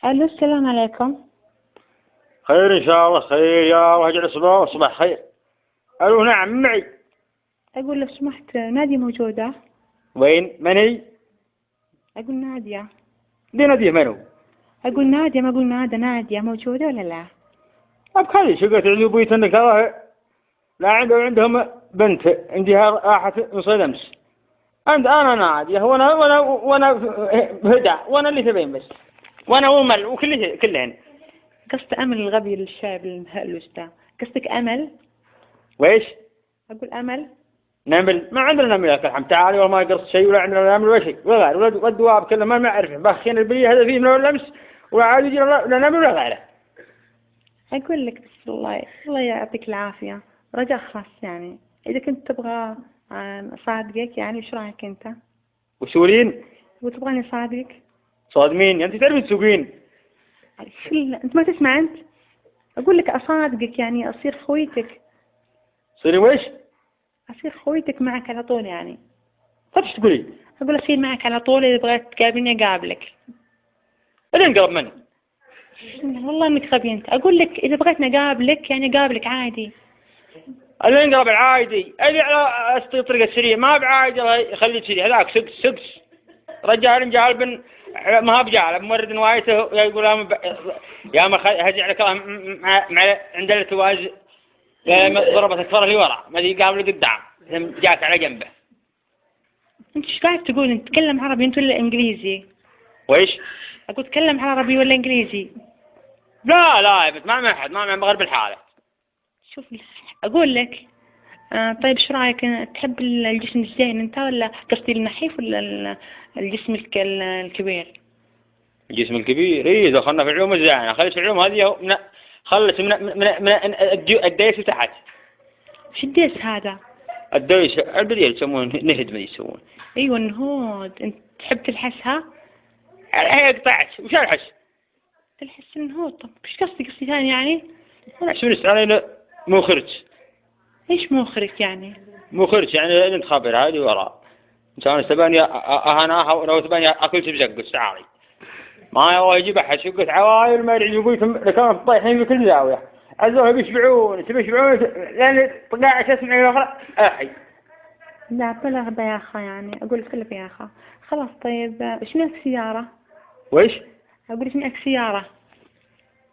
الو، السلام عليكم. خير إن شاء الله، خير يا الله يجعل صباح خير. ألو نعم معي. اقول لو سمحت نادية موجودة؟ وين من هي؟ اقول نادية. دي نادية من هو؟ اقول نادية، ما اقول نادية موجودة ولا لا؟ أبخلي شقت عزوبيت إنك ترى لا عندهم بنت عندها راحت من صيد أمس. أنا نادية وأنا هدى وأنا اللي تبين بس، وأنا ومل وكلهن. قصد امل الغبي الشاب المهلوس ده، قصدك امل؟ ويش؟ اقول امل. نمل ما عندنا نمل يا الحمد تعالي، ولا ما يقص شيء ولا عندنا نمل ولا شيء ولا غير، ولا الدواب كله ما أعرفه باخين البريه هذا فيه من الأمس، ولا عاد يجي لا نمل ولا غيره. اقول لك بس الله يعطيك العافية، رجاء خاص يعني اذا كنت تبغى اصادقك، يعني ايش رايك انت؟ وسولين؟ وتبغاني اصادقك؟ صاد مين؟ أنت تعرفين تسوقين؟ انت ما تسمع انت؟ اقول لك اصادقك يعني اصير خويتك. صيري ويش؟ اصير خويتك معك على طول يعني. ايش تقولي؟ اقول اصير معك على طول، اذا بغيت تقابلني اقابلك. الين قرب مني. والله انك غبي انت. اقول لك اذا بغيتني اقابلك يعني اقابلك عادي. الين قرب العادي اللي على طريق السريع ما بعادي، الله يخليه سريع هذاك سقس رجال جالب ما هو بجال ممرد نوايته يقول يا ما هجي على كلام مع عند التواز ضربت الكفر اللي ورا ما يقابل قدام جاك على جنبه. انت ايش قاعد تقول؟ انت تتكلم عربي انت ولا انجليزي؟ ويش؟ اقول تتكلم عربي ولا انجليزي؟ لا يا بنت ما أحد ما بغير بالحالة. شوف اقول لك طيب ايش رايك، تحب الجسم الزين انت ولا قصدي النحيف ولا الجسم الكبير؟ الجسم الكبير إيه، دخلنا في العلوم الزينة، خلص العلوم هذه خلص من الديس تحت. وش الديس هذا؟ الديس البديل يسمونه نهد ما يسمونه. ايوه النهود. انت تحب تلحسها؟ هي قطعت وش الحس؟ تلحس النهود. طب ايش قصدك قصدي ثاني يعني؟ شو علينا مخرج؟ ايش مخرج يعني؟ مخرج يعني انت خبر هذه وراء انسان تباني اهناها ولو تباني اكل تبزق تعالي ما هو يجيب احد شقت عوايل ما يدري يقول لكم طايحين في كل زاويه عزوها بيشبعون لان قاعد تسمع الاخرى احي. لا بلا غبا يا اخا، يعني اقول لك كله يا اخا. خلاص طيب ايش معك سياره؟ ويش؟ اقول ايش معك سياره؟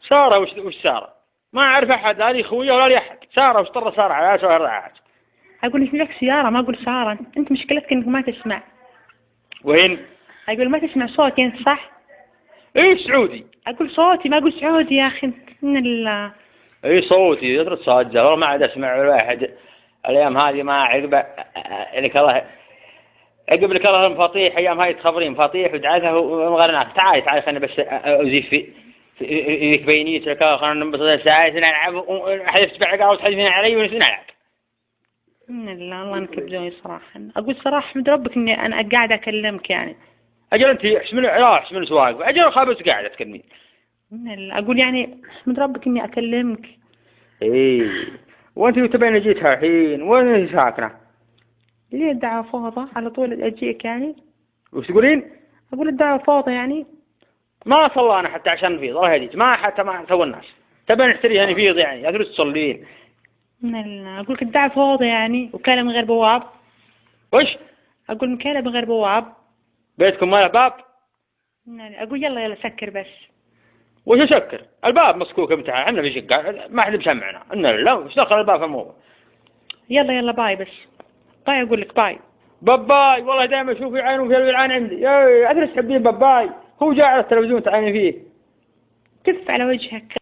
ساره وش ساره؟ ما اعرف احد، هذه خويه ولا لي احد. ساره وش طر ساره على سؤال رعات. اقول ايش معك سياره ما اقول ساره. انت مشكلتك انك ما تسمع. وين؟ اقول ما تسمع صوتي انت صح؟ ايه سعودي. اقول صوتي ما اقول سعودي يا اخي من ال. ايه صوتي يدرس صاجة والله ما عاد اسمع واحد الايام هذه ما عقب لك الله عقب لك الله المفاطيح ايام هاي تخبرين مفاطيح ودعتها ومغرناك. تعالي خلنا بس ازيف في بينيتك خلنا ننبسط ساعه نلعب حذفت بعقا وتحذفين علي ونلعب. من الله نكبدوني صراحه. اقول صراحه احمد ربك اني انا قاعده اكلمك يعني. اجل انت احسن سواق اجل خابس قاعده تكلمين. من اقول يعني احمد ربك اني اكلمك. ايه وانت تبين جيتها الحين وين ساكنه؟ ليه الدعوة فوضى على طول اجيك يعني؟ وش تقولين؟ اقول الدعوة فوضى يعني. ما صلى انا حتى عشان نفيض الله يهديك ما حتى ما سوى الناس تبين نشتريها نفيض يعني لا تصلين. اقول لك الدعوة فوضى يعني وكاله من غير بواب. وش؟ اقول مكاله من غير بواب. بيتكم ما له باب؟ اقول يلا سكر بس. وش اسكر؟ الباب مسكوك امتحان احنا في شقه ما حد بسمعنا ان لا وش دخل الباب في الموضوع. يلا باي بس. باي اقول لك باي. باباي والله دائما اشوف يعانون في العين عندي يا ادري تحبين باباي هو جاء على التلفزيون تعاني فيه. كف على وجهك.